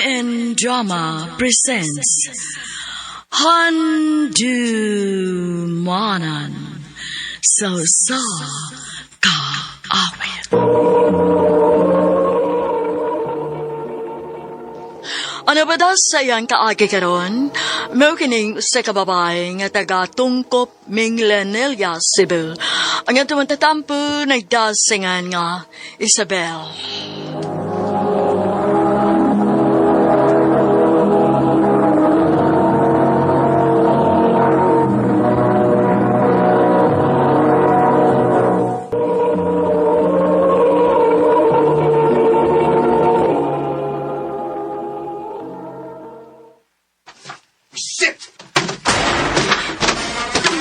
and Drama presents Handumanan Sa Kaawit. Ano ba daw sayang kaagi karon? Mao kining sa kababay nga taga Tungkop, Minglanilla, Cebu. Ang atong tatampo nagdasingan nga Isabel.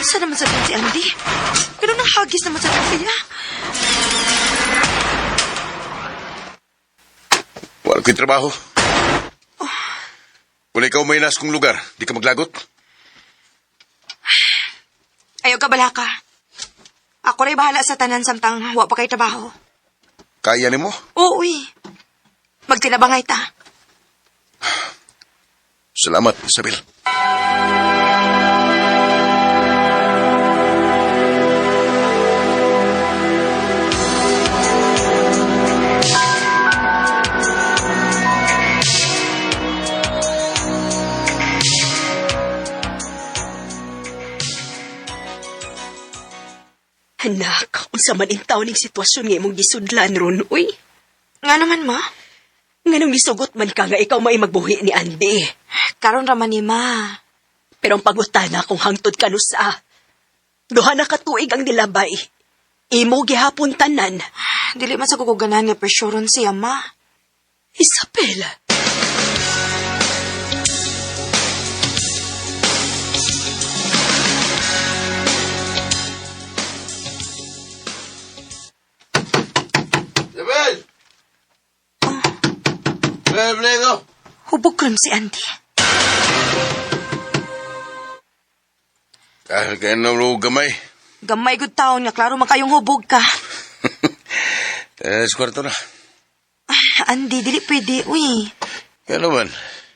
Saan naman sabihin si Andy? Pero nang hagis naman sa kaya. Wala ko'y trabaho. Kung ikaw may nas kong lugar, di ka maglagot? Ayaw ka bala ka. Ako rin bahala sa tanan samtang wa pa kay trabaho. Kaya ni mo? Oo, uy. Magtinabangay ta. Salamat, Isabel. Anak, unsa man intaw ning sitwasyon nga imong gisudlan ron, uy. Nga naman, ma. Nga nung nisugot man ka nga ikaw may magbuhi ni Andy. Karon raman ni ma. Pero ang pagutana kung hangtod ka no sa duha na katuig ang nilabay. Imo gihapon tanan. Dili man sa kukuganan nga presyoron siya, ma. Isabel. Isabel! Isabel, Blego! Hubog ron si Andy. Kahit kayo na gamay. Gamay gud taon nga klaro man kayong hubog ka. Sa kwarto na. Andy, dili pwede, uy. Kaya naman.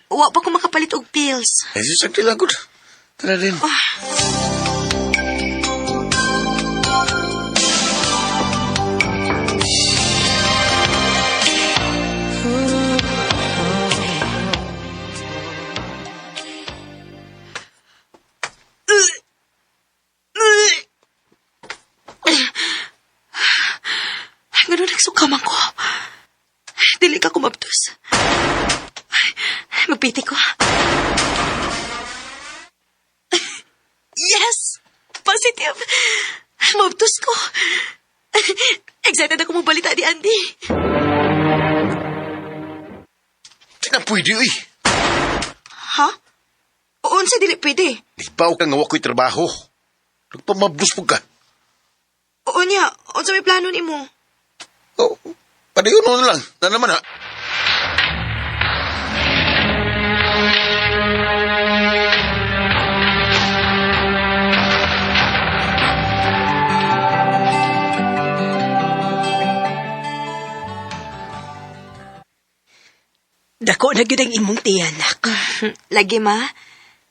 Wa pa ko makapalit og pills. Sisagti lang ko. Tara din. Ganun nagsukaman ko. Dili ka kumabtos. Magpiti ko. Yes! Positive! Mabtos ko. Excited ako mabalita ni Andy. Di na pwede, uy. Ha? Oon sa dili pwede. Ibaw ka nga wako'y trabaho. Nagpamabdos po ka. Oo niya. Oon sa may plano ni mo. Oh, padayon mo na lang. Na naman, ha? Dako na gyud ang imong tiyanak. Lagi, ma.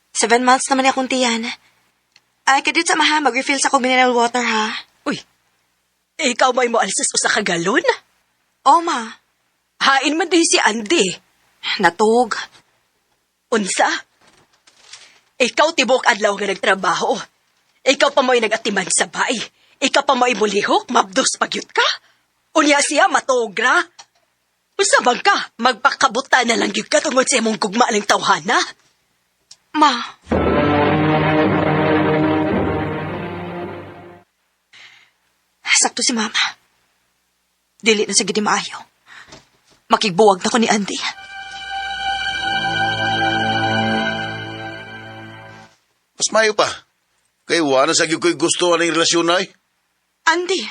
7 months naman akong tiyan. Ay, kadit sa maha, mag-refill sa kong mineral water, ha? Uy, ikaw may mo alisas usa ka galon? Oo, ma. Hain man din si Andy. Natug. Unsa? Ikaw tibok adlaw nga nagtrabaho. Ikaw pa mo'y nagatiman sa bay. Ikaw pa mo'y mulihok, mabdos pagyut ka. Unya siya matogra. Unsa bang ka? Magpakabuta na lang gyud ka tungod sa imong gugma ng tawhana. Ma. Sakto si Mama. Dili na sa gidi maayo. Makigbuwag na ko ni Andy. Mas mayo pa. Kay wala sa gyud ko'y gusto aning relasyon na, Andy!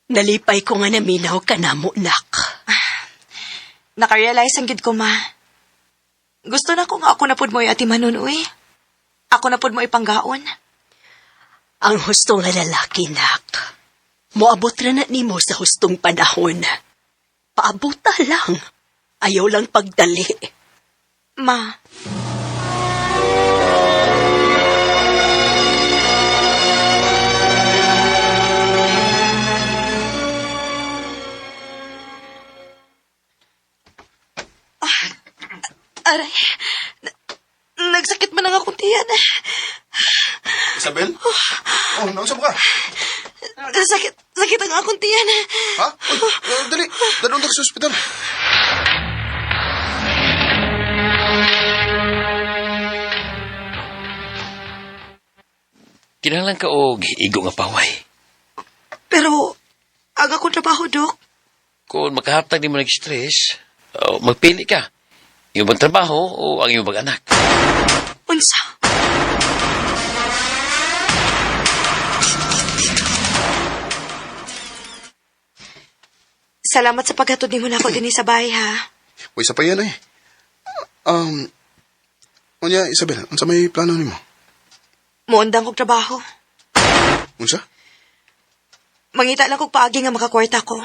Nalipay ko nga naminaw ka na mo, nak. Nakarealize ang gid ko, ma. Gusto na ko nga ako na pud mo ati manunoy. Ako na pud mo ipanggaon. Ang hustong nga lalaki, nak. Moabot ra na nimo sa hustong panahon. Paabota lang. Ayaw lang pagdali. Ma, aray. Nagsakit man ang akong tiyan. Isabel? Oh, nausap ka? Sakit ang akong tiyan. Ha? Uy, dali. Dadong sa ospital. Kinahanglan ka og igo nga paway. Pero, ang akong trabaho, Dok. Kung makahatag di mo nag-stress, magpili ka. Yung bang trabaho o ang iyong bang anak. Unsa? Salamat sa paghatod nimo na ako din sa bahay, ha? Uy, isa pa yan eh. Unya, Isabel, unsa may plano nimo? Muundang kong trabaho. Unsa? Mangita lang kong paagi nga makakwarta ko.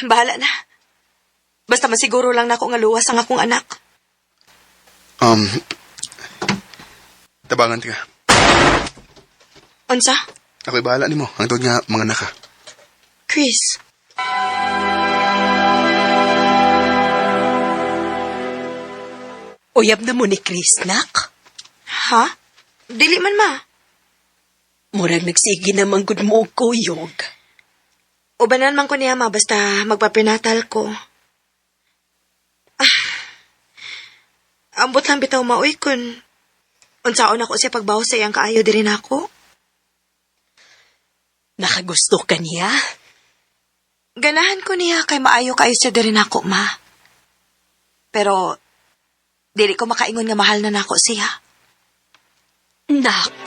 Bahala na. Basta masiguro lang na ako nga luwas ang akong anak. Tabangan ka. Unsa? Ako'y bahala nimo. Ang tawag nga mga anak ka. Chris. Uyab na mo ni Chris, nak. Ha? Dili man, ma. Murag nagsigi naman gud mo og kuyog. Ubanan man ko niya, ma, basta magpaprenatal ko. Ambot lang bitaw maoy kun unsaon ako siya pagbaw sa iyang kaayo diri nako. Nakagusto ka niya? Ganahan ko niya kay maayo kaayo siya diri nako, ma. Pero dili ko makaingon nga mahal na nako siya. Nak.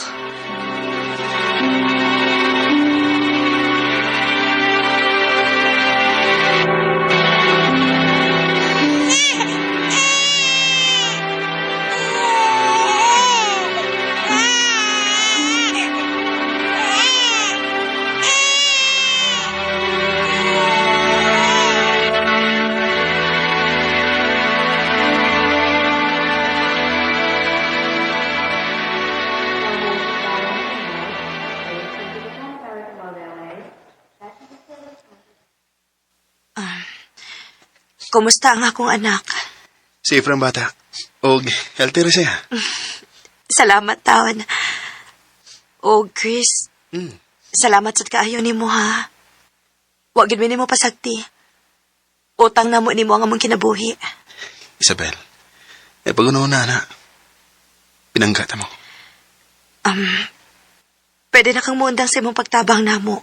Kumusta ang akong anak? Safe ang bata. O, healthy ra siya. Salamat, taon. Oh, Chris. Salamat sa kaayo nimo, ha. Wa gid mi nimo pasagti. Utang na mo nimo ang among kinabuhi. Isabel, pag-unaw na. Pinanggata mo. Pwede na kang muundang sa imong pagtabang namo.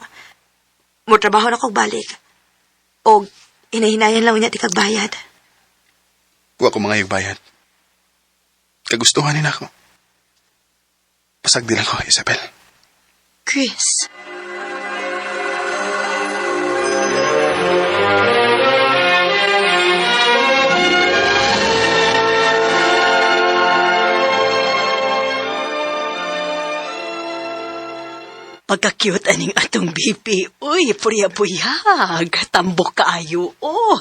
Mo trabaho na kog balik. O, hinahinayan lang niya ti kagbayad. Kuha ko mga bayad. Kagustuhan nila ako. Pasagdi lang ko, Isabel. Chris. Pagka-cute aning atong BP. Uy, puya-puyag. Tambok kaayo. Oh.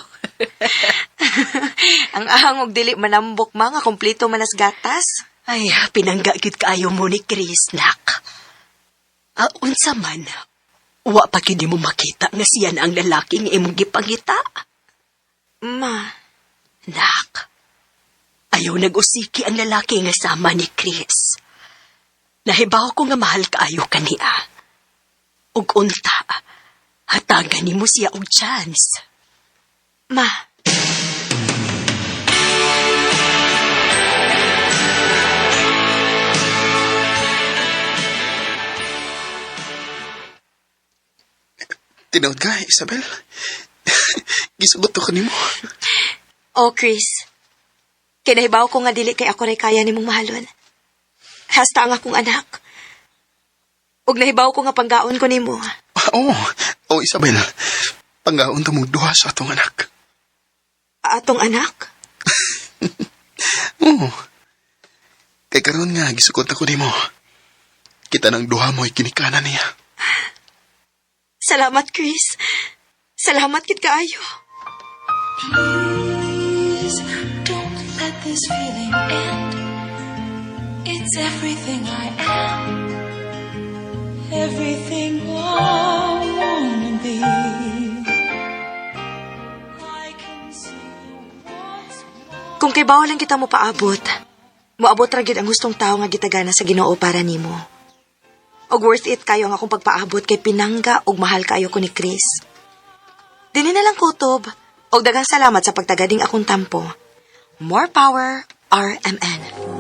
Ang ahang og dili manambok mga kompleto manas gatas. Ay, pinangga gyud kaayo mo ni Chris, nak. Unsa man, wa pa gyud mo makita nga siya na ang lalaki nga imong gipangita. Ma, Nak, ayaw nag-usiki ang lalaki nga sama ni Chris. Nahibaw ko nga mahal kaayo kaniya. Ug unta, hatagan nimo siya og chance. ma. Tinawad ka, Isabel. Gisugot ko kanimo. Oh, Chris. Kinahibaw ko nga dili kay ako ray kaya nimong mahalon. Hasta ang akong anak. Ug nahibaw ko nga panggaon ko nimo. Oo, Isabel. Panggaon ta mo duha sa atong anak. atong anak? Oo. Kay karon nga, gisukot ako nimo. Kita ng duha mo'y kinikanan niya. Salamat, Chris. Salamat kit kaayo. Please don't let this feeling end. It's everything I am, everything I wanna be. I can see what's wrong. Kung kay bawal lang kita mo paabot, moabot ra gyud ang gustong tao nga gitagana sa Ginoo para nimo. Og worth it kayo ang akong pagpaabot kay pinangga og mahal kayo ko ni Chris. Dili na lang kutob, og daghang salamat sa pagtagading akong tampo. More power, RMN.